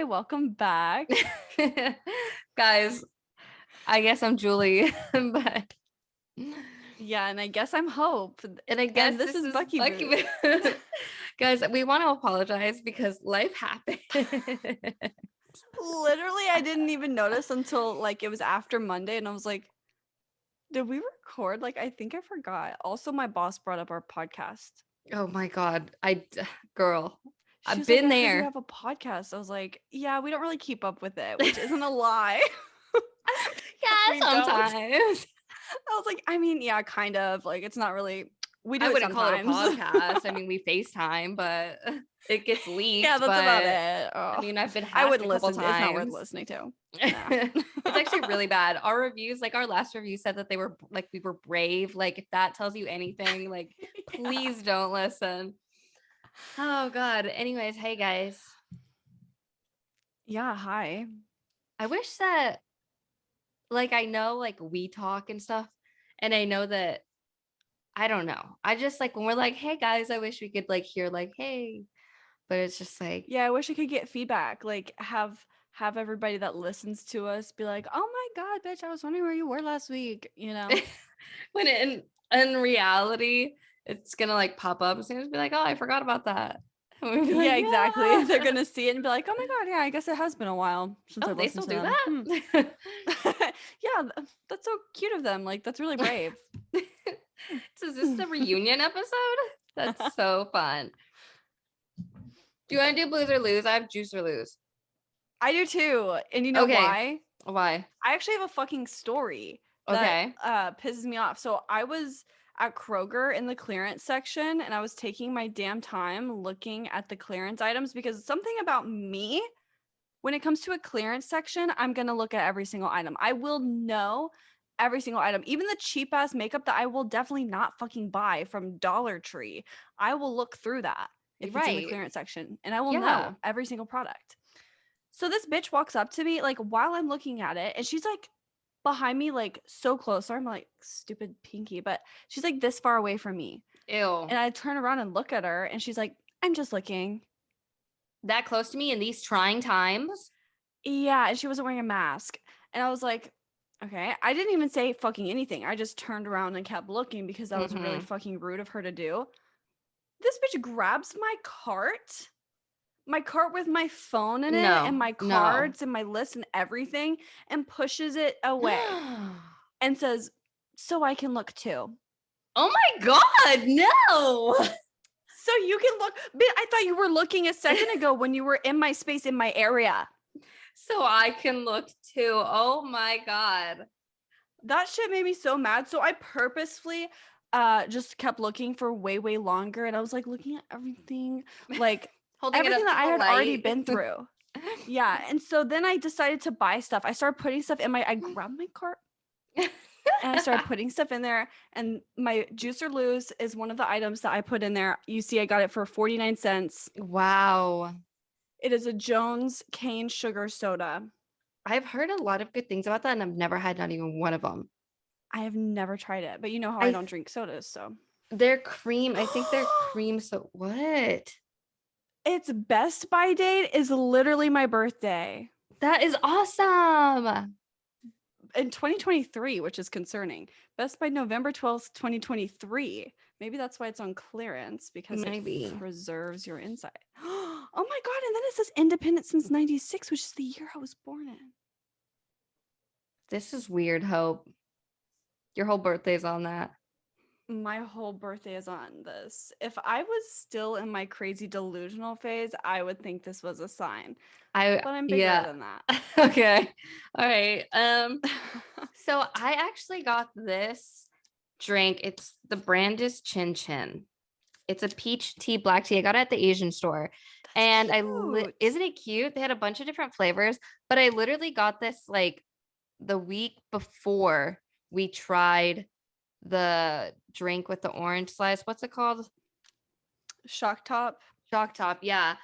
Hi, welcome back. Guys, I guess I'm Julie, but Yeah, and I guess I'm Hope. and I guess This is Bucky Bucky Booz. Booz. Guys, we want to apologize because life happened. Literally, I didn't even notice until like it was after Monday, and I was like, did we record? Like, I think I forgot. Also, my boss brought up our podcast. Oh my God. Girl, She I've was like, been I heard you there. have a podcast. I was like, yeah, we don't really keep up with it, which isn't a lie. Yeah, We don't. sometimes. I was like, I mean, yeah, kind of. Like, it's not really. We do I it wouldn't call it a sometimes. podcast. I mean, we FaceTime, but it gets Yeah, leaked. that's about But it. I Oh, mean, I've been I hacked a wouldn't couple listen. It's not worth times. listening to. Nah. It's actually really bad. Our reviews, like our last review said that they were like we were brave. Like if that tells you anything, like please don't listen. Oh God. Anyways, hey guys. Yeah, hi. I wish that like I know like we talk and stuff, and I know that I don't know. I just like when we're like, hey guys, I wish we could like hear like, hey, but it's just like Yeah, I wish I could get feedback. Like have everybody that listens to us be like, "Oh my god, bitch, I was wondering where you were last week," you know? when in reality, it's gonna like pop up. It's gonna be like, oh, I forgot about that. And we'd be Yeah, like, exactly. They're yeah. going to see it and be like, "Oh my god, yeah, I guess it has been a while since Oh, I've they listened still to do them." that? Yeah, that's so cute of them. Like that's really brave. So is this a reunion episode? That's so fun. Do you want to do blues or lose? I have juice or lose. I do too. And you know Okay. why? Why? I actually have a fucking story that Okay. pisses me off. So I was at Kroger in the clearance section and I was taking my damn time looking at the clearance items because something about me, when it comes to a clearance section, I'm going to look at every single item. I will know every single item, even the cheap ass makeup that I will definitely not fucking buy from Dollar Tree. I will look through that if it's in the Right. clearance section and I will Yeah. know every single product. So this bitch walks up to me like while I'm looking at it and she's like behind me, like so close. So I'm like stupid pinky, but she's like this far away from me. Ew. And I turn around and look at her and she's like, I'm just looking. That close to me in these trying times? Yeah. And she wasn't wearing a mask. And I was like, okay. I didn't even say fucking anything. I just turned around and kept looking because that was really Mm-hmm. fucking rude of her to do. This bitch grabs my cart with my phone in it and No. my No. cards and my list and everything and pushes it away and says, so I can look too. Oh my God, no. So you can look. But I thought you were looking a second ago when you were in my space in my area. So I can look too. Oh my God. That shit made me so mad. So I purposefully just kept looking for way longer and I was like looking at everything, like Holding it everything up that to I the had already light. been through. Yeah. And so then I decided to buy stuff. I started putting stuff in I grabbed my cart and I started putting stuff in there. And my juice or lose is one of the items that I put in there. You see, I got it for 49 cents. Wow. It is a Jones cane sugar soda. I've heard a lot of good things about that, and I've never had not even one of them. I have never tried it, but you know how I I don't drink sodas, so. They're cream. I think they're cream. So what? Its best by date is literally my birthday That is awesome. in 2023, which is concerning. Best by November 12th, 2023. Maybe that's why it's on clearance because it Maybe. preserves your insight. Oh my God. And then it says independent since 96, which is the year I was born in. This is weird, Hope. Your whole birthday's on that. My whole birthday is on this. If I was still in my crazy delusional phase, I would think this was a sign. But I'm bigger than that. Okay. All right. So I actually got this drink. It's the brand is Chin Chin. It's a peach tea, black tea. I got it at the Asian store. That's And cute. isn't it cute? They had a bunch of different flavors, but I literally got this like the week before we tried the drink with the orange slice. What's it called? Shock top. Shock top. Yeah.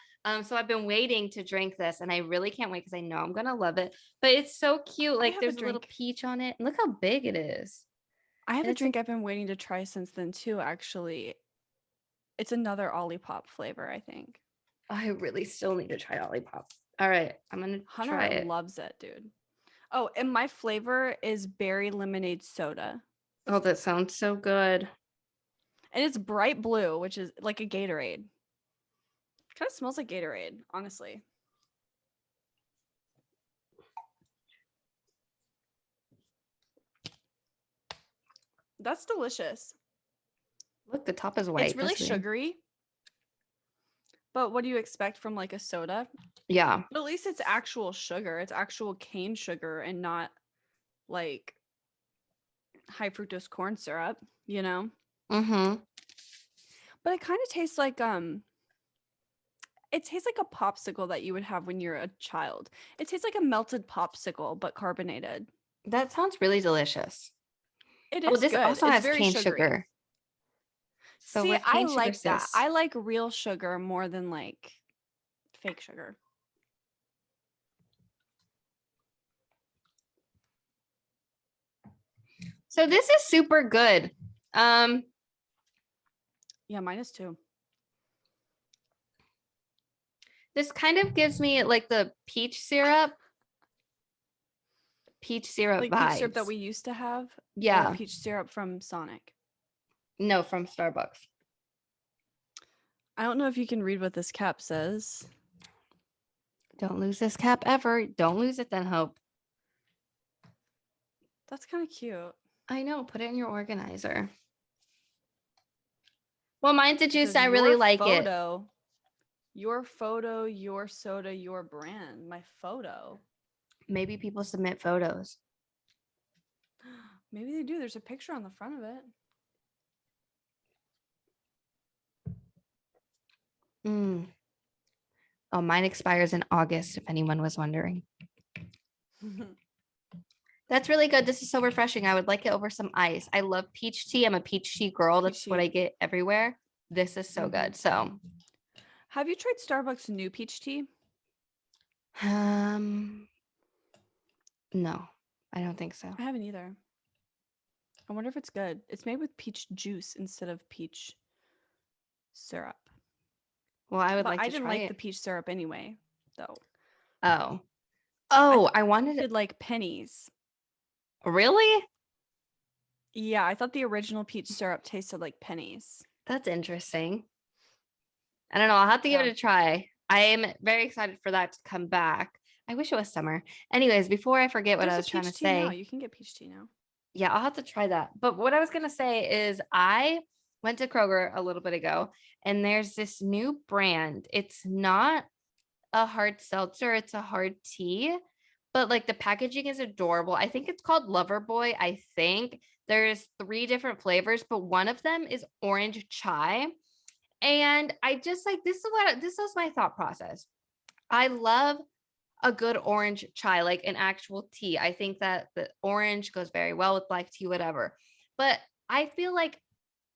So I've been waiting to drink this and I really can't wait because I know I'm gonna love it. But it's so cute. I Like have a there's a little drink. peach on it. Look how big it is. I have And a it's drink like I've been waiting to try since then too, actually. It's another Olipop flavor, I think. I really still need to try Olipop. All right, I'm gonna Hunter try it. loves it, dude. Oh, and my flavor is berry lemonade soda. Oh, that sounds so good. And it's bright blue, which is like a Gatorade. Kind of smells like Gatorade, honestly. That's delicious. Look, the top is white. It's really That's weird. sugary. But what do you expect from like a soda? Yeah. But at least it's actual sugar. It's actual cane sugar and not like high fructose corn syrup, you know? Mm-hmm. But it kind of tastes like it tastes like a popsicle that you would have when you're a child. It tastes like a melted popsicle but carbonated. That sounds really delicious. It Oh, is this good. also It's has very cane sugary. sugar. So See, we're I cane sugar like that. sis. I like real sugar more than like fake sugar. So this is super good. Yeah, mine is too. This kind of gives me like the peach syrup Like vibes. peach syrup that we used to have, or Yeah. peach syrup from Sonic. No, from Starbucks. I don't know if you can read what this cap says. Don't lose this cap ever. Don't lose it then, Hope. That's kind of cute. I know. Put it in your organizer. Well, mine's a It juice. says, I really like it. your photo, your soda, your brand. My photo. Maybe people submit photos. Maybe they do. There's a picture on the front of it. Oh, mine expires in August, if anyone was wondering. That's really good. This is so refreshing. I would like it over some ice. I love peach tea. I'm a peach tea girl. That's what I get everywhere. This is so good. So, have you tried Starbucks new peach tea? no, I don't think so. I haven't either. I wonder if it's good. It's made with peach juice instead of peach syrup. Well, I would But like to I didn't try like it. the peach syrup anyway, though. Oh, I wanted it like pennies. Really? Yeah, I thought the original peach syrup tasted like pennies. That's interesting. I don't know. I'll have to give it a try. I am very excited for that to come back. I wish it was summer. Anyways, before I forget what I was trying to say. Now. You can get peach tea now. Yeah, I'll have to try that. But what I was going to say is I went to Kroger a little bit ago and there's this new brand. It's not a hard seltzer, it's a hard tea, but like the packaging is adorable. I think it's called Lover Boy. I think there's 3 different flavors, but one of them is orange chai. And I just like this is my thought process. I love a good orange chai, like an actual tea. I think that the orange goes very well with black tea, whatever. But I feel like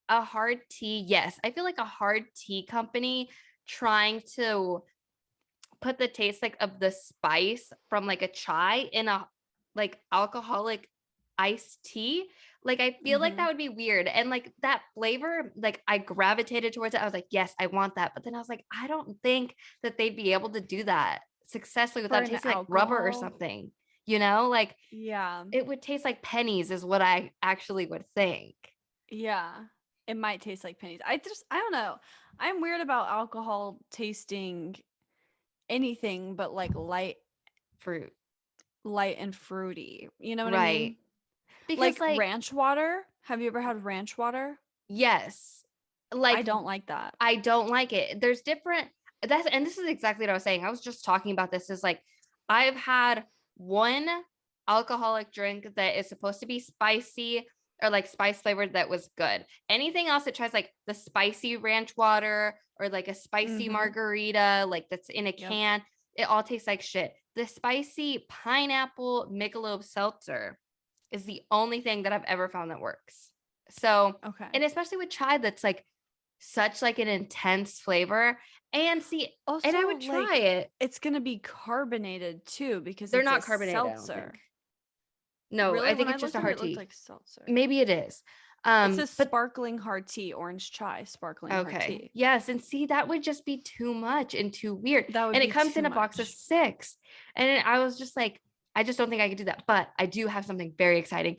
a hard tea, yes, I feel like a hard tea company trying to put the taste like of the spice from like a chai in a like alcoholic iced tea. Like I feel like that would be weird. And like that flavor, like I gravitated towards it. I was like, yes, I want that. But then I was like, I don't think that they'd be able to do that successfully without tasting like rubber or something. You know, like it would taste like pennies is what I actually would think. Yeah. It might taste like pennies. I don't know. I'm weird about alcohol tasting anything but like light and fruity. You know what I mean? Because like ranch water. Have you ever had ranch water? Yes. Like I don't like that. I don't like it. There's different and this is exactly what I was saying. I was just talking about this is like I've had one alcoholic drink that is supposed to be spicy or like spice flavored that was good. Anything else that tries like the spicy ranch water or like a spicy margarita, like that's in a can, it all tastes like shit. The spicy pineapple Michelob seltzer is the only thing that I've ever found that works. So, and especially with chai, that's like such like an intense flavor. And see, also, and I would try it. It's gonna be carbonated too because they're it's not carbonated. Seltzer. No, really? I think it's just a hard tea. Like seltzer. Maybe it is. It says But sparkling hard tea, orange chai, sparkling hard okay. tea. Yes. And see, that would just be too much and too weird. That would And it be comes too in a box of much. 6. And I was just like, I just don't think I could do that. But I do have something very exciting.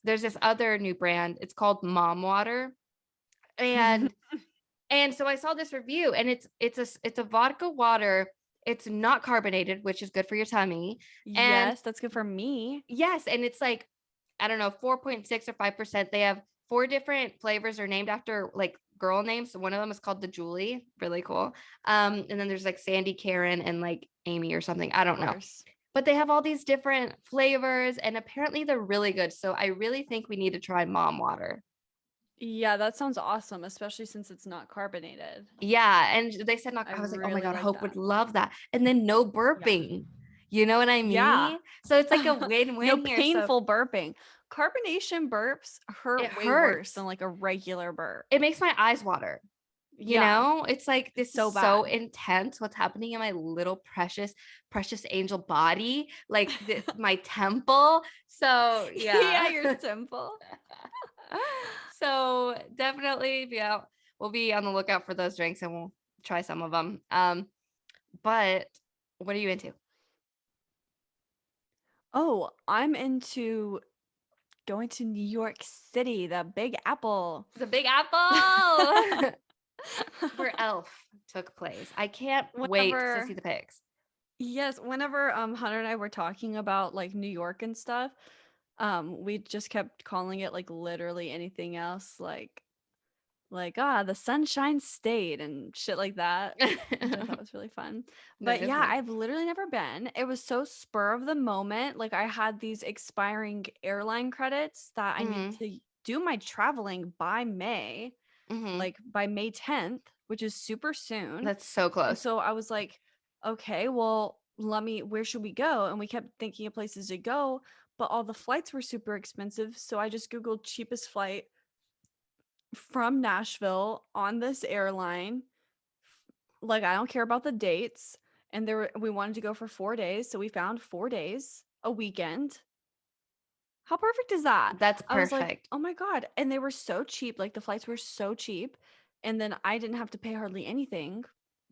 There's this other new brand. It's called Mom Water. And so I saw this review, and it's a vodka water. It's not carbonated, which is good for your tummy. And Yes, that's good for me. yes, and it's like, I don't know, 4.6 or 5%. They have 4 different flavors are named after like girl names. So one of them is called the Julie, really cool. And then there's like Sandy, Karen, and like Amy or something. I don't Of know. course. But they have all these different flavors, and apparently they're really good. So I really think we need to try Mom Water. Yeah, that sounds awesome, especially since it's not carbonated. Yeah, and they said not. I I was like, oh my really god, like Hope that. would love that. And then no Yeah. burping. You know what I Yeah. mean? So it's like a No win-win here. So painful burping. Carbonation burps it hurt way worse hurts. than like a regular burp. It makes my eyes water. Yeah, It's like this so is so bad. intense what's happening in my little precious angel body, like my temple. So Yeah, yeah. your temple. So definitely, yeah, we'll be on the lookout for those drinks, and we'll try some of them. But what are you into? Oh, I'm into going to New York City, the Big Apple. The Big Apple. Where Elf took place. I can't wait to see the pics. Yes, whenever Hunter and I were talking about like New York and stuff, we just kept calling it like literally anything else, like the Sunshine State and shit like that, which I thought was really fun. That But is yeah, funny. I've literally never been. It was so spur of the moment. Like I had these expiring airline credits that I needed Mhm. to do my traveling by May, Mhm. like by May 10th, which is super soon. That's so And close. so I was like, okay, well, where should we go? And we kept thinking of places to go, but all the flights were super expensive. So I just Googled cheapest flight from Nashville on this airline. Like, I don't care about the dates. And we wanted to go for 4 days. So we found 4 days, a weekend. How perfect is that? That's I was like, perfect. oh my God. And they were so cheap. Like, the flights were so cheap. And then I didn't have to pay hardly anything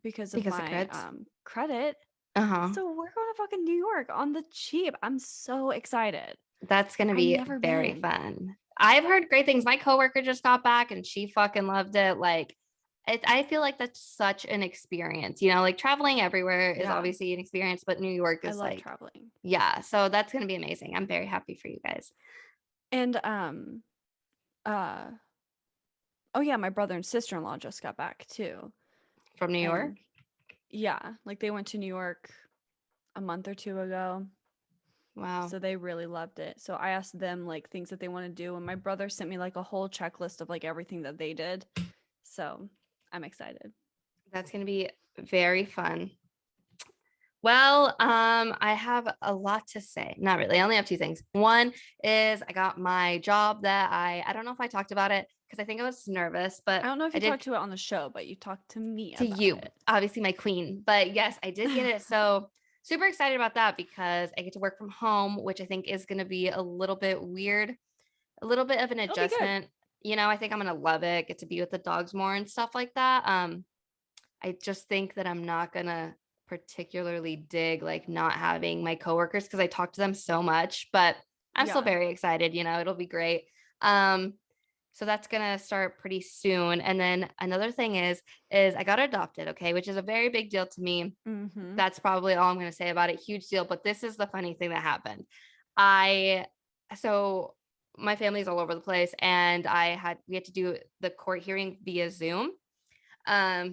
because of Because of my creds. credit. Uh-huh. So we're going to fucking New York on the cheap. I'm so excited. That's gonna I've be never very been. fun. I've heard great things. My coworker just got back and she fucking loved it. Like I feel like that's such an experience. Like traveling everywhere is Yeah, obviously an experience, but New York I is love like, traveling. yeah. So that's gonna be amazing. I'm very happy for you guys. And uh oh yeah, my brother and sister-in-law just got back too. From New York. And yeah, like they went to New York a month or two ago. Wow. So they really loved it. So I asked them like things that they want to do, and my brother sent me like a whole checklist of like everything that they did. So I'm excited. That's gonna be very fun. Well, I have a lot to say. Not really. I only have 2 things. One is I got my job that I don't know if I talked about it because I think I was nervous, I but don't know if I you did talked to it on the show, but you talked to me to about you, it. obviously my queen. But yes, I did get it. So super excited about that because I get to work from home, which I think is going to be a little bit weird, a little bit of an It'll be good. adjustment. I think I'm going to love it, get to be with the dogs more and stuff like that. I just think that I'm not going to particularly dig like not having my coworkers because I talk to them so much, but I'm still Yeah. very excited, it'll be great. Um so that's going to start pretty soon. And then another thing is I got adopted, okay, which is a very big deal to me. Mm-hmm. That's probably all I'm going to say about it. Huge deal, but this is the funny thing that happened. I so my family's all over the place and we had to do the court hearing via Zoom.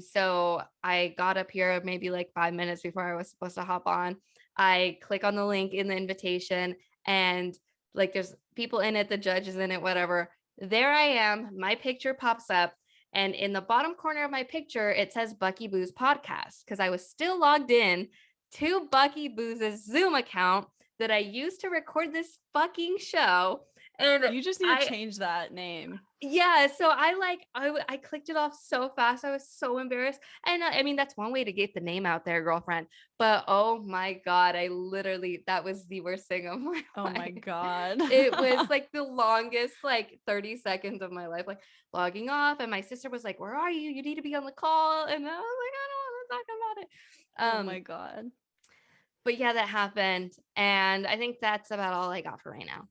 So I got up here maybe like 5 minutes before I was supposed to hop on. I click on the link in the invitation and like there's people in it, the judge is in it, whatever. There I am, my picture pops up. And in the bottom corner of my picture, it says Bucky Booz podcast because I was still logged in to Bucky Booz's Zoom account that I used to record this fucking show. And You just need to change that name. yeah, so I clicked it off so fast. I was so embarrassed. And I mean, that's one way to get the name out there, girlfriend. But oh my God, that was the worst thing of my Oh my life. God. It was like the longest, like 30 seconds of my life, like logging off. And my sister was like, "Where are you? You need to be on the call." And I was like, "I don't want to talk about Oh it." my God. But yeah, that happened. And I think that's about all I got for right now.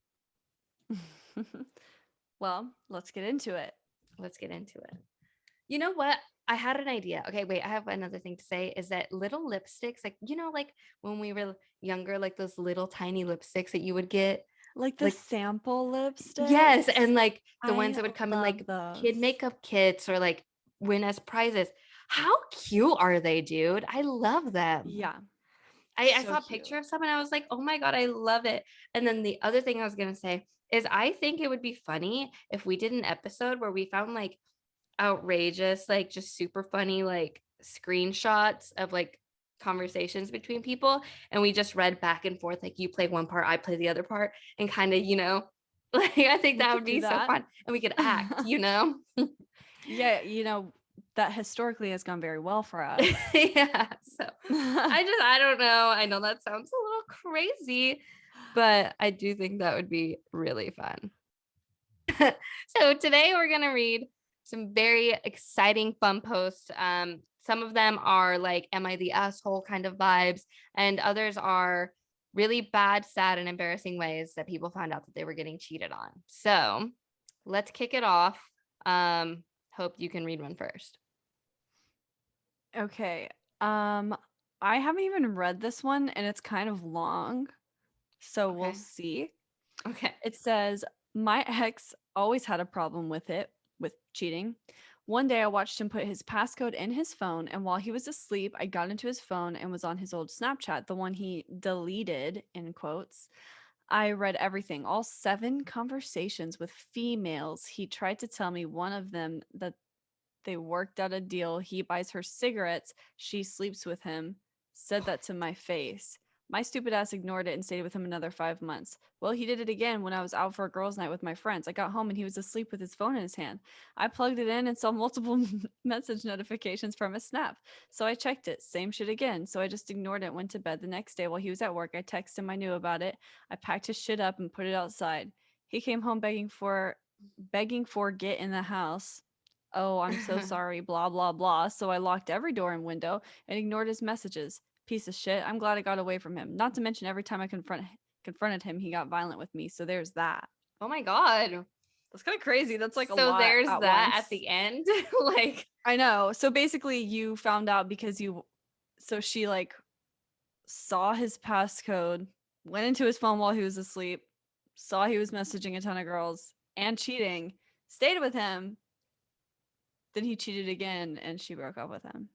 Well, let's get into it. Let's get into it. You know what? I had an idea. Okay, wait, I have another thing to say is that little lipsticks, like, like when we were younger, like those little tiny lipsticks that you would get. Like the Like, sample yes, lipsticks. and like the ones I that would come in love like kid those. makeup kits or like win as prizes. How cute are they, dude? I love them. Yeah, I so saw a cute. picture of some and I was like, oh my God, I love it. And then the other thing I was gonna say is I think it would be funny if we did an episode where we found like outrageous, like just super funny, like screenshots of like conversations between people. And we just read back and forth, like you play one part, I play the other part, and kind of, like I think We that could would do be so that. fun. And we could act. Yeah, that historically has gone very well for us. Yeah. So I don't know. I know that sounds a little crazy, but I do think that would be really fun. So today we're going to read some very exciting fun posts. Some of them are like, am I the asshole kind of vibes, and others are really bad, sad, and embarrassing ways that people found out that they were getting cheated on. So let's kick it off. Hope you can read one first. Okay. I haven't even read this one and it's kind of long, so we'll Okay. see. Okay. It says, "My ex always had a problem with cheating. One day I watched him put his passcode in his phone, and while he was asleep, I got into his phone and was on his old Snapchat, the one he deleted in quotes. I read everything, all 7 conversations with females. He tried to tell me one of them that they worked out a deal. He buys her cigarettes. She sleeps with him. Said that to my face. My stupid ass ignored it and stayed with him another 5 months. Well, he did it again when I was out for a girls' night with my friends. I got home and he was asleep with his phone in his hand. I plugged it in and saw multiple message notifications from his snap. So I checked it. Same shit again. So I just ignored it, went to bed. The next day while he was at work, I texted him I knew about it. I packed his shit up and put it outside. He came home begging for get in the house. Oh, I'm so sorry, blah, blah, blah. So I locked every door and window and ignored his messages. Piece of shit. I'm glad I got away from him. Not to mention every time I confronted him, he got violent with me. So there's that. Oh my God. That's kind of crazy. That's like a So lot there's at that once. at the end. Like, I know. So basically you found out because she like saw his passcode, went into his phone while he was asleep, saw he was messaging a ton of girls and cheating, stayed with him. Then he cheated again and she broke up with him.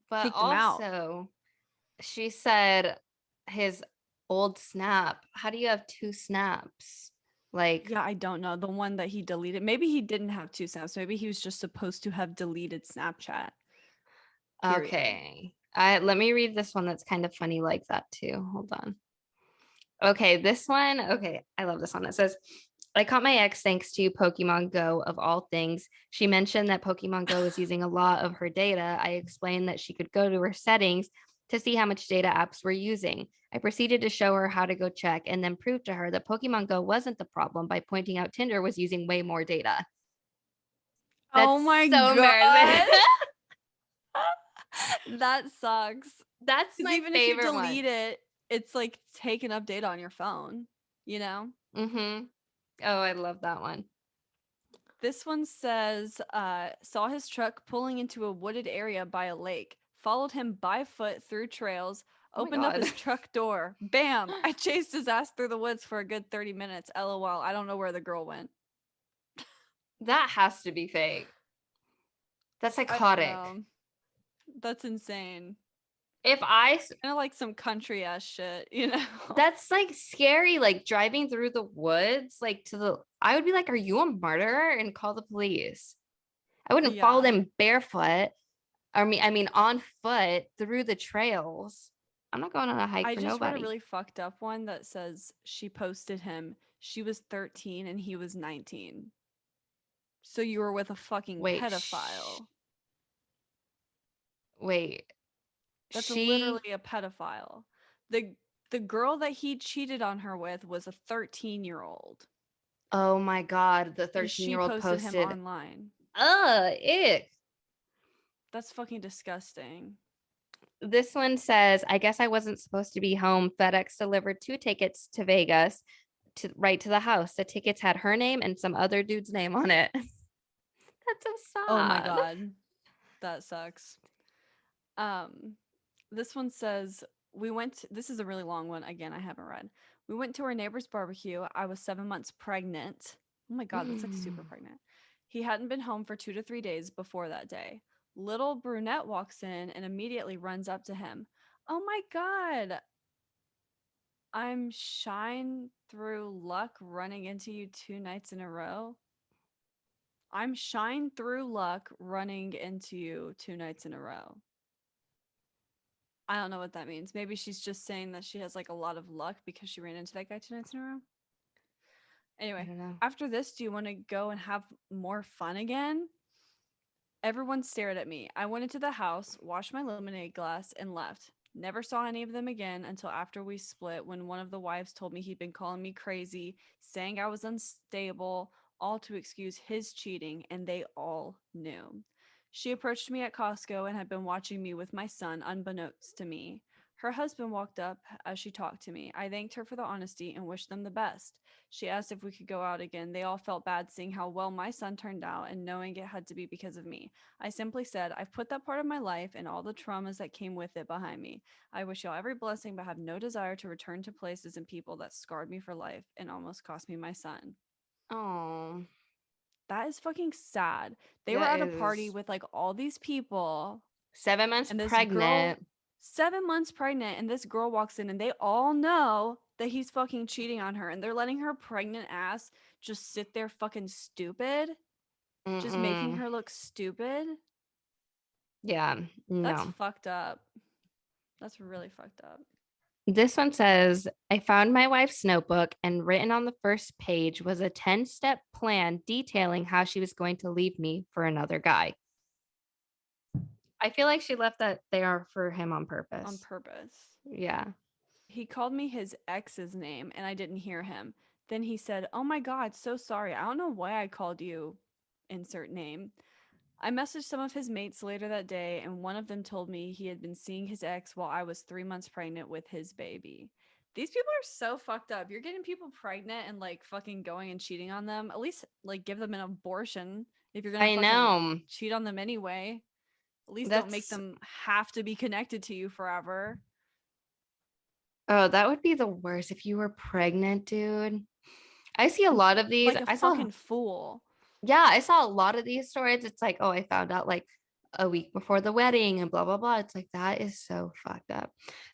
but Kicked him out. also she said his old snap. How do you have 2 snaps? Like, Yeah, I don't know. The one that he deleted. Maybe he didn't have 2 snaps. Maybe he was just supposed to have deleted Snapchat. Period. okay. Let me read this one that's kind of funny like that too. Hold on. Okay, this one. Okay, I love this one. It says, I caught my ex thanks to Pokemon Go of all things. She mentioned that Pokemon Go is using a lot of her data. I explained that she could go to her settings to see how much data apps were using. I proceeded to show her how to go check and then prove to her that Pokemon Go wasn't the problem by pointing out Tinder was using way more data. Oh That's my so god. embarrassing. That sucks. That's Because my even if you favorite one. delete it, it's like taking up data on your phone, you know? Mm-hmm. Oh, I love that one. This one says, saw his truck pulling into a wooded area by a lake, followed him by foot through trails, Oh my opened up God. his truck door. Bam! I chased his ass through the woods for a good 30 minutes. LOL. I don't know where the girl went. That has to be fake. That's I don't psychotic. know. That's insane. If I, Kind of like some country ass shit, you know? that's like scary, like driving through the woods, like I would be like, are you a murderer? And call the police. I wouldn't follow Yeah. them barefoot. I mean on foot through the trails. I'm not going on a hike I for just read a nobody. really fucked up one that says she posted him. She was 13 and he was 19. So you were with a fucking Wait, pedophile. wait. That's She literally a pedophile. The the girl that he cheated on her with was a 13-year-old. Oh my God, the And she 13-year-old posted him posted, online. ick. That's fucking disgusting. This one says, I guess I wasn't supposed to be home. FedEx delivered 2 tickets to Vegas to right to the house. The tickets had her name and some other dude's name on it. That's so Oh my sad. god. That sucks. Um this one says this is a really long one. Again, I haven't read. We went to our neighbor's barbecue. I was 7 months pregnant. Oh my god, that's like super pregnant. He hadn't been home for 2 to 3 days before that day. Little brunette walks in and immediately runs up to him. Oh my god. I'm shine through luck running into you 2 nights in a row. I'm shine through luck running into you 2 nights in a row. I don't know what that means. Maybe she's just saying that she has like a lot of luck because she ran into that guy 2 nights in a row. I Anyway, don't know. after this, do you want to go and have more fun again? Everyone stared at me. I went into the house, washed my lemonade glass, and left. Never saw any of them again until after we split, when one of the wives told me he'd been calling me crazy, saying I was unstable, all to excuse his cheating, and they all knew. She approached me at Costco and had been watching me with my son, unbeknownst to me. Her husband walked up as she talked to me. I thanked her for the honesty and wished them the best. She asked if we could go out again. They all felt bad seeing how well my son turned out and knowing it had to be because of me. I simply said, I've put that part of my life and all the traumas that came with it behind me. I wish y'all every blessing, but have no desire to return to places and people that scarred me for life and almost cost me my son. Oh, That is fucking sad. They were that at a party is with like all these people, 7 months and this girl, pregnant. 7 months pregnant, and this girl walks in, and they all know that he's fucking cheating on her, and they're letting her pregnant ass just sit there fucking stupid, just making Mm-mm. her look stupid. Yeah, That's no. fucked up. That's really fucked up. This one says, I found my wife's notebook, and written on the first page was a 10-step plan detailing how she was going to leave me for another guy. I feel like she left that there for him on On purpose. purpose. Yeah. He called me his ex's name and I didn't hear him. Then he said, "Oh my god, so sorry. I don't know why I called you insert name." I messaged some of his mates later that day, and one of them told me he had been seeing his ex while I was 3 months pregnant with his baby. These people are so fucked up. You're getting people pregnant and like fucking going and cheating on them. At least like give them an abortion if you're gonna I fucking know. cheat on them anyway. At least don't make That's, them have to be connected to you forever. oh, that would be the worst if you were pregnant, dude. I see a lot of these. Like a I saw, fucking fool. yeah, I saw a lot of these stories. It's like, oh, I found out like a week before the wedding and blah, blah, blah. It's like, that is so fucked up.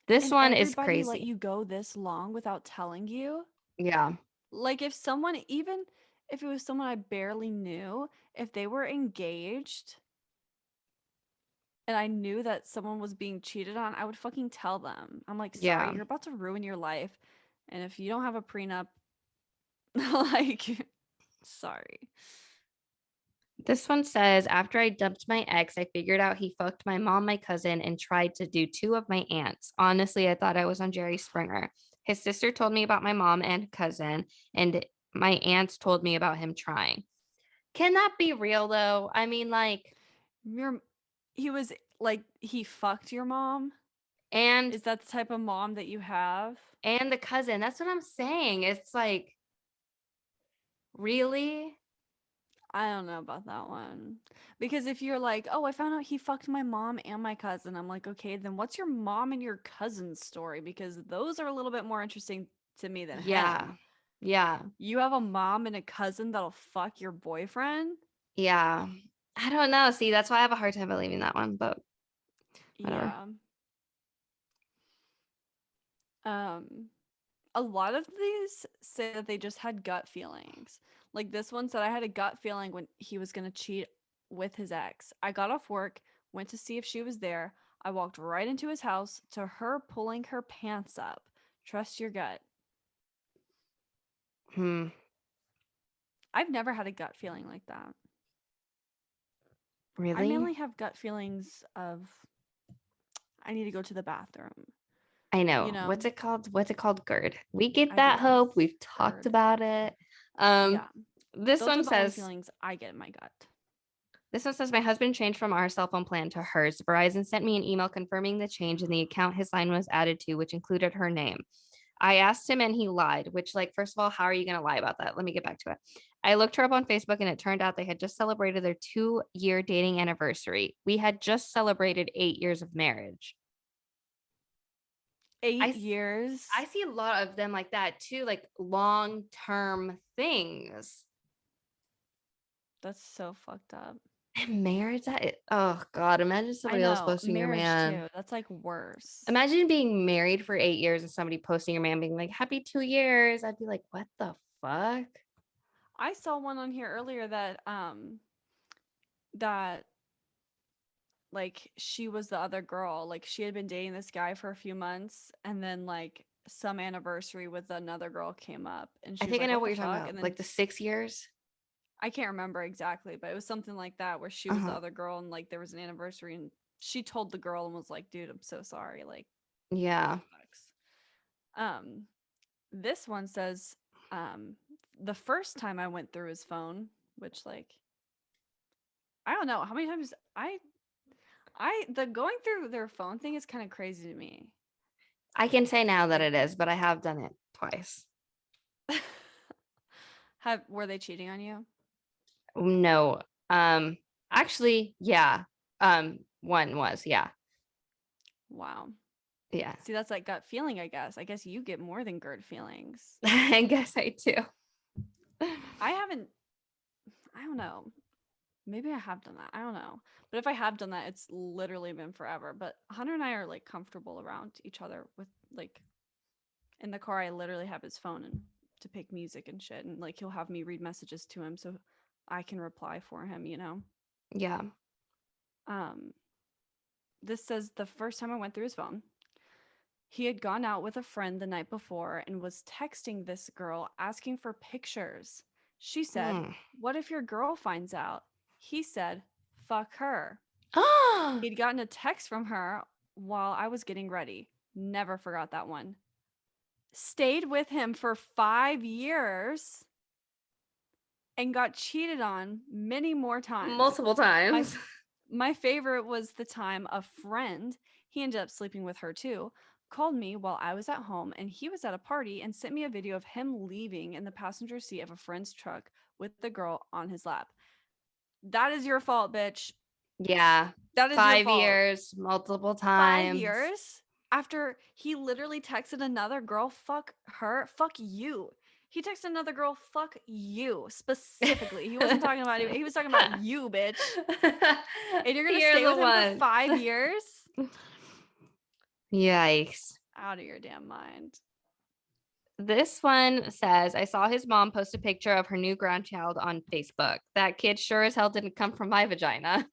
This And one is everybody let crazy. you go this long without telling you. Yeah. Like if someone, even if it was someone I barely knew, if they were engaged and I knew that someone was being cheated on, I would fucking tell them. I'm like, sorry, Yeah. you're about to ruin your life. And if you don't have a prenup, like, sorry. This one says, after I dumped my ex, I figured out he fucked my mom, my cousin, and tried to do 2 of my aunts. Honestly, I thought I was on Jerry Springer. His sister told me about my mom and cousin, and my aunts told me about him trying. Can that be real though? I mean, like, Your, he was like, he fucked your mom? and Is that the type of mom that you have? and the cousin. That's what I'm saying. It's like, really? I don't know about that one. Because if you're like, oh, I found out he fucked my mom and my cousin, I'm like, okay, then what's your mom and your cousin's story? Because those are a little bit more interesting to me than him. Yeah. Yeah. You have a mom and a cousin that'll fuck your boyfriend? Yeah. I don't know. See, that's why I have a hard time believing that one, but whatever. Yeah. Um, a lot of these say that they just had gut feelings. Like this one said, I had a gut feeling when he was going to cheat with his ex. I got off work, went to see if she was there. I walked right into his house to her pulling her pants up. Trust your gut. I've never had a gut feeling like that. I Really? mainly have gut feelings of I need to go to the bathroom. I You know. know, What's it called? What's it called? GERD. We get I do that, have Hope. We've talked GERD. about it. Um, Yeah, this those are one the only says, feelings I get in my gut. my husband changed from our cell phone plan to hers. Verizon sent me an email confirming the change and the account his line was added to, which included her name. I asked him and he lied, which, like, first of all, how are you going to lie about that? Let me get back to it. I looked her up on Facebook and it turned out they had just celebrated their 2-year dating anniversary. We had just celebrated 8 years of marriage. Eight I, I years. see a lot of them like that too, like long term things. That's so fucked up. And marriage, oh God, imagine I somebody else know. posting your Marriage man. too. That's like worse. Imagine being married for 8 years and somebody posting your man being like, happy 2 years. I'd be like, what the fuck? I saw one on here earlier that like she was the other girl. Like she had been dating this guy for a few months and then like some anniversary with another girl came up and I she was think I like, know "What what the you're talking fuck?" about. And then Like the 6 years. I can't remember exactly, but it was something like that where she was the Uh-huh. other girl and like there was an anniversary and she told the girl and was like, "Dude, I'm so sorry." Like Yeah. sucks. Um this one says um the first time I went through his phone, which like I don't know how many times the going through their phone thing is kind of crazy to me. I can say now that Like it is, but I have done it twice. have were they cheating on you? No. Actually, yeah. One was, yeah. Wow. Yeah. See, that's like gut feeling, I guess. I guess you get more than GERD feelings. I guess I do. I haven't, I don't know. Maybe I have done that. I don't know. But if I have done that, it's literally been forever. But Hunter and I are like comfortable around each other with like in the car, I literally have his phone and to pick music and shit. And like he'll have me read messages to him so I can reply for him, you know? Yeah. Um, this says the first time I went through his phone, he had gone out with a friend the night before and was texting this girl asking for pictures. She said, Hmm. "What if your girl finds out?" He said, "Fuck her." Oh, He'd gotten a text from her while I was getting ready. Never forgot that one. Stayed with him for 5 years and got cheated on many more times. multiple My times. my favorite was the time a friend, he ended up sleeping with her too, called me while I was at home and he was at a party and sent me a video of him leaving in the passenger seat of a friend's truck with the girl on his lap. That is your fault, bitch. Yeah. That is your Five fault. years, multiple 5 times. years after he literally texted another girl, "Fuck her, fuck you." He texted another girl, "Fuck you," specifically. He wasn't talking about he was talking about you, bitch. And you're gonna You're stay the with him for one. 5 years? Yikes. Out of your damn mind. This one says, I saw his mom post a picture of her new grandchild on Facebook. That kid sure as hell didn't come from my vagina.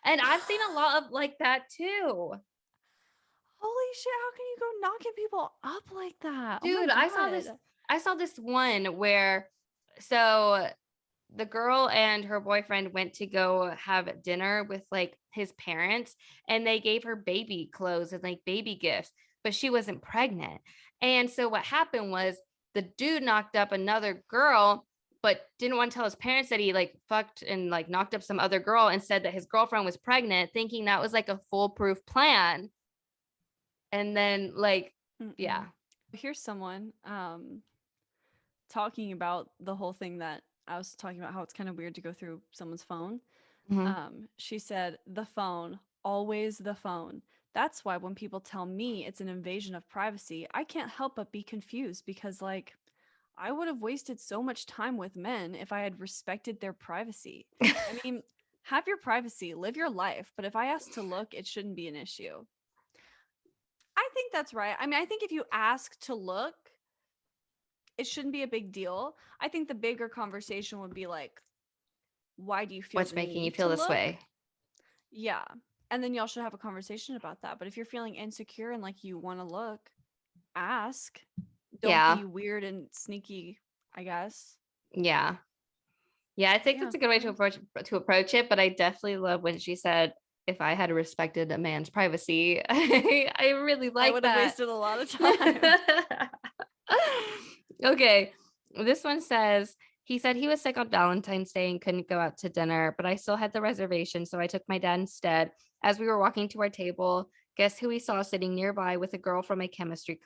And I've seen a lot of like that too. Holy shit, how can you go knocking people up like that? Oh my Dude, god. I saw this one where so the girl and her boyfriend went to go have dinner with like his parents and they gave her baby clothes and like baby gifts, but she wasn't pregnant. And so what happened was the dude knocked up another girl but didn't want to tell his parents that he like fucked and like knocked up some other girl and said that his girlfriend was pregnant, thinking that was like a foolproof plan. And then like Mm-mm. yeah. Here's someone talking about the whole thing that I was talking about how it's kind of weird to go through someone's phone. Mhm. She said, "The phone, always the phone. That's why when people tell me it's an invasion of privacy, I can't help but be confused because, like, I would have wasted so much time with men if I had respected their privacy. I mean, have your privacy, live your life, but if I ask to look, it shouldn't be an issue." I think that's right. I mean, I think if you ask to look, it shouldn't be a big deal. I think the bigger conversation would be like, why do you feel What's the making you need feel to this look? way? Yeah. And then y'all should have a conversation about that. But if you're feeling insecure and like you want to look, ask. Don't Yeah. be weird and sneaky I guess. Yeah. Yeah, I think Yeah. that's a good way to approach it, but I definitely love when she said, if I had respected a man's privacy. I really I like would have that. wasted a lot of time. Okay. This one says, he said he was sick on Valentine's Day and couldn't go out to dinner, but I still had the reservation, so I took my dad instead. As we were walking to our table, guess who we saw sitting nearby with a girl from a chemistry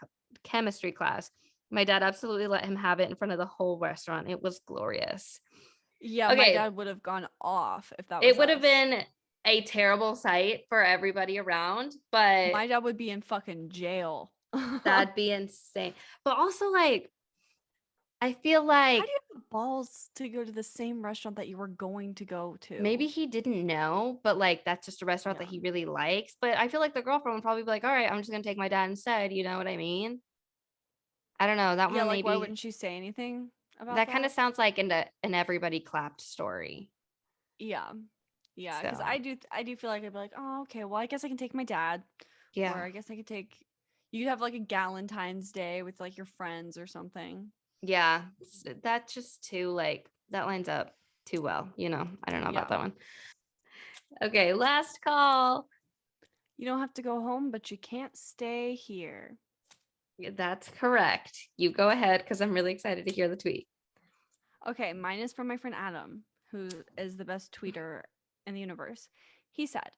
class. My dad absolutely let him have it in front of the whole restaurant. It was glorious. Yeah, my Okay, dad would have gone off if that it was would have us. been a terrible sight for everybody around, but My dad would be in fucking jail. that'd be insane. But also, like, I feel How do like you have the balls to go to the same restaurant that you were going to go maybe to? he didn't know, but like that's just a restaurant that Yeah. he really likes. But I feel like the girlfriend would probably be like, all right, I'm just gonna take my dad instead. You know what I mean? I don't know. That Yeah, one like why maybe wouldn't she say anything about that kind of that? sounds like an everybody clapped story. Yeah. Yeah, because So I do feel like I'd be like, oh, okay, well, I guess I can take my dad. Or yeah. I guess I could take you have like a Galentine's Day with like your friends or something. Yeah. That's just too like that lines up too well, you know. I don't know about Yeah. that one. Okay, last call. You don't have to go home, but you can't stay here. Yeah, that's correct. You go ahead because I'm really excited to hear the tweet. Okay, mine is from my friend Adam, who is the best tweeter in the universe. He said,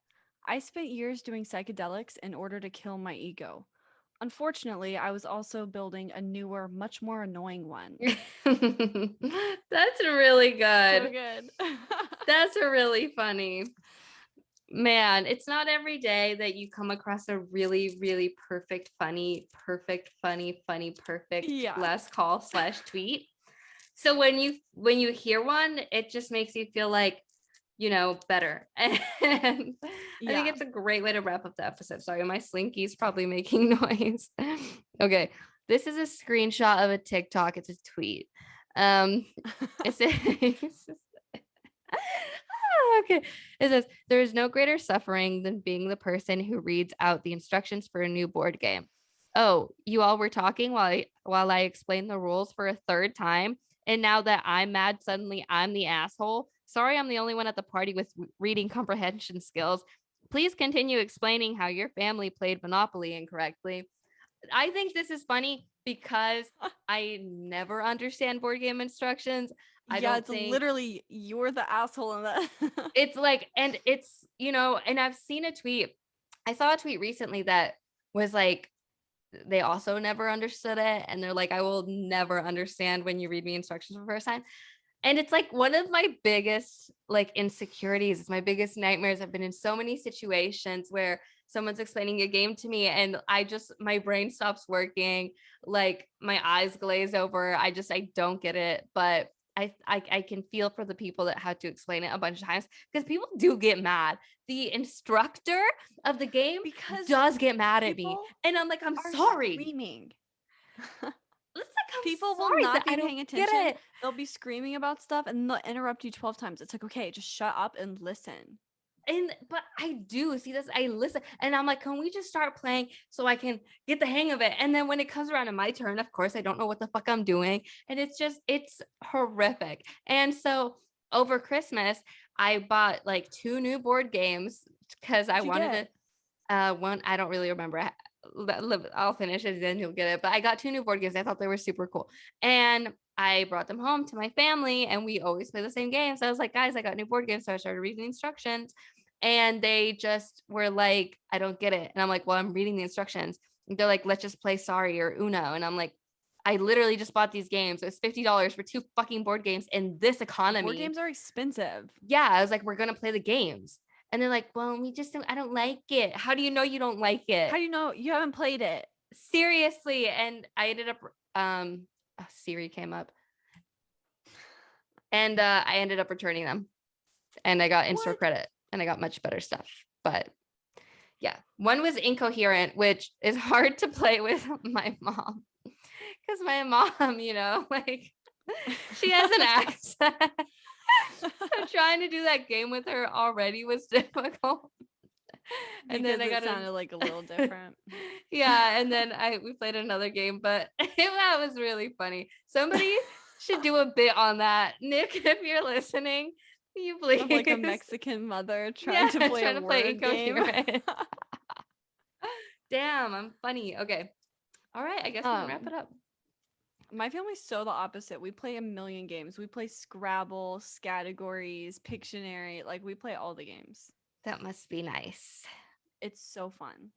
I spent years doing psychedelics in order to kill my ego. Unfortunately, I was also building a newer, much more annoying one. That's really So good. good. That's really funny. Man, it's not every day that you come across a really, really perfect, funny, perfect Yeah. last call slash tweet. So when you hear one, it just makes you feel like, you know, better. And I think Yeah. it's a great way to wrap up the episode. Sorry, my slinky's probably making noise. Okay. This is a screenshot of a TikTok. It's a tweet. It says okay. It says there is no greater suffering than being the person who reads out the instructions for a new board game. Oh, you all were talking while I explained the rules for a third time, and now that I'm mad, suddenly I'm the asshole. Sorry, I'm the only one at the party with reading comprehension skills. Please continue explaining how your family played Monopoly incorrectly. I think this is funny because I never understand board game instructions. I Yeah, don't it's think literally you're the asshole in that. it's like, and it's, you know, and I've seen a tweet. I saw a tweet recently that was like, they also never understood it. And they're like, I will never understand when you read me instructions for the first time. And it's like one of my biggest like insecurities, it's my biggest nightmares. I've been in so many situations where someone's explaining a game to me and I just my brain stops working, like my eyes glaze over. I don't get it. But I can feel for the people that had to explain it a bunch of times because people do get mad. The instructor of the game Because does get mad at me. people And I'm like, I'm are sorry. screaming. It's like, People I'm will sorry that not be I don't paying get attention. it. They'll be screaming about stuff and they'll interrupt you 12 times. It's like, okay, just shut up and listen. And but I do see this. I listen and I'm like, can we just start playing so I can get the hang of it? And then when it comes around to my turn, of course, I don't know what the fuck I'm doing. And it's horrific. And so over Christmas, I bought like two new board games because I What'd you wanted get? to one, I don't really remember. I'll finish it, then you'll get it. But I got two new board games. I thought they were super cool. And I brought them home to my family and we always play the same games. So I was like, guys, I got new board games. So I started reading the instructions and they just were like, I don't get it. And I'm like, well, I'm reading the instructions. And they're like, let's just play Sorry or Uno. And I'm like, I literally just bought these games. It was $50 for two fucking board games in this Board economy. games are expensive. Yeah, I was like, we're gonna play the games. And they're like, well, we just don't, I don't like it. How do you know you don't like How it? do you know you haven't played it? Seriously. And I ended up Siri came up and I ended up returning them and I got in-store What? credit and I got much better stuff. But yeah, one was incoherent, which is hard to play with my mom because my mom, you know, like she has an accent. So trying to do that game with her already was difficult. And then Because I it got sounded like a little different. yeah, and then we played another game, but that was really funny. Somebody should do a bit on that. Nick, if you're listening, can you please? Of like a Mexican mother Yeah, trying to play trying a to play word game. incoherent. Damn, I'm funny. Okay. All right, I guess we can wrap it up. My family's so the opposite. We play a million games. We play Scrabble, Scattergories, Pictionary. Like we play all the games. That must be nice. It's so fun.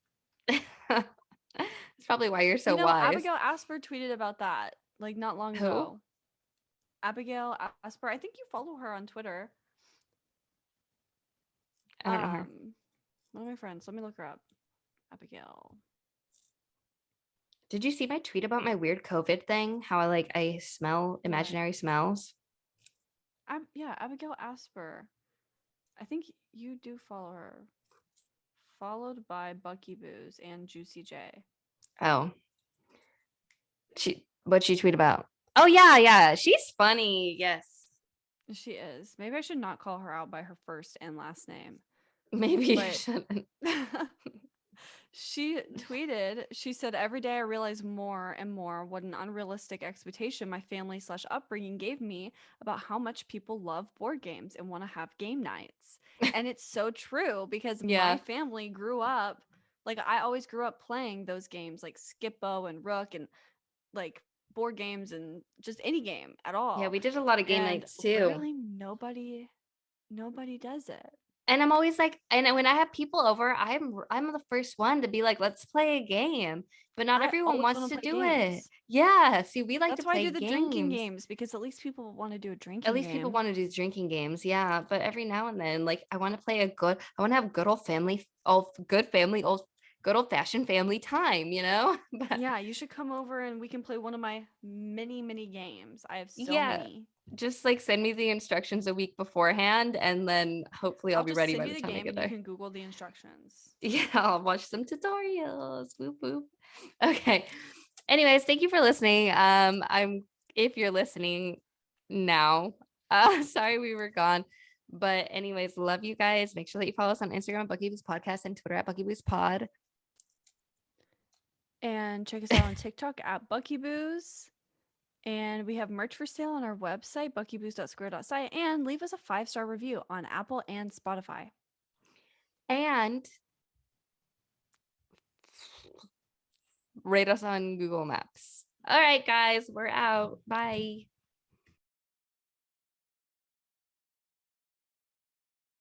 That's probably why you're so wise. Abigail Asper tweeted about that like not long Who? ago. Abigail Asper. I think you follow her on Twitter. I don't know her. One of my friends. Let me look her up. Abigail. Did you see my tweet about my weird COVID thing? How I smell imaginary smells? Yeah, Abigail Asper. I think you do follow her. Followed by Bucky Booz and Juicy J. Oh. What'd she tweet about? Oh yeah. She's funny. Yes. She is. Maybe I should not call her out by her first and last name. Maybe you shouldn't. She tweeted, she said, every day I realize more and more what an unrealistic expectation my family / upbringing gave me about how much people love board games and want to have game nights. And it's so true because my family grew up, like I always grew up playing those games like Skippo and Rook and like board games and just any game at all. Yeah, we did a lot of game nights too. Literally nobody does it. And I'm always like, and when I have people over, I'm the first one to be like, let's play a game. But not everyone wants to do it. Yeah. See, we like to play games. That's why I do the drinking games, because at least people want to do a drinking game. At least people want to do drinking games. Yeah. But every now and then, like I want to play I want to have good old fashioned family time, you know? But yeah, you should come over and we can play one of my many games. I have so many. Just like send me the instructions a week beforehand, and then hopefully I'll be ready by the time I get there. You can Google the instructions. Yeah, I'll watch some tutorials. Whoop whoop. Okay. Anyways, thank you for listening. If you're listening now, sorry we were gone. But anyways, love you guys. Make sure that you follow us on Instagram, Bucky Booz Podcast, and Twitter at Bucky Booz Pod. And check us out on TikTok at Bucky Booz. And we have merch for sale on our website, buckybooz.square.site. And leave us a 5-star review on Apple and Spotify. And rate us on Google Maps. All right, guys, we're out. Bye.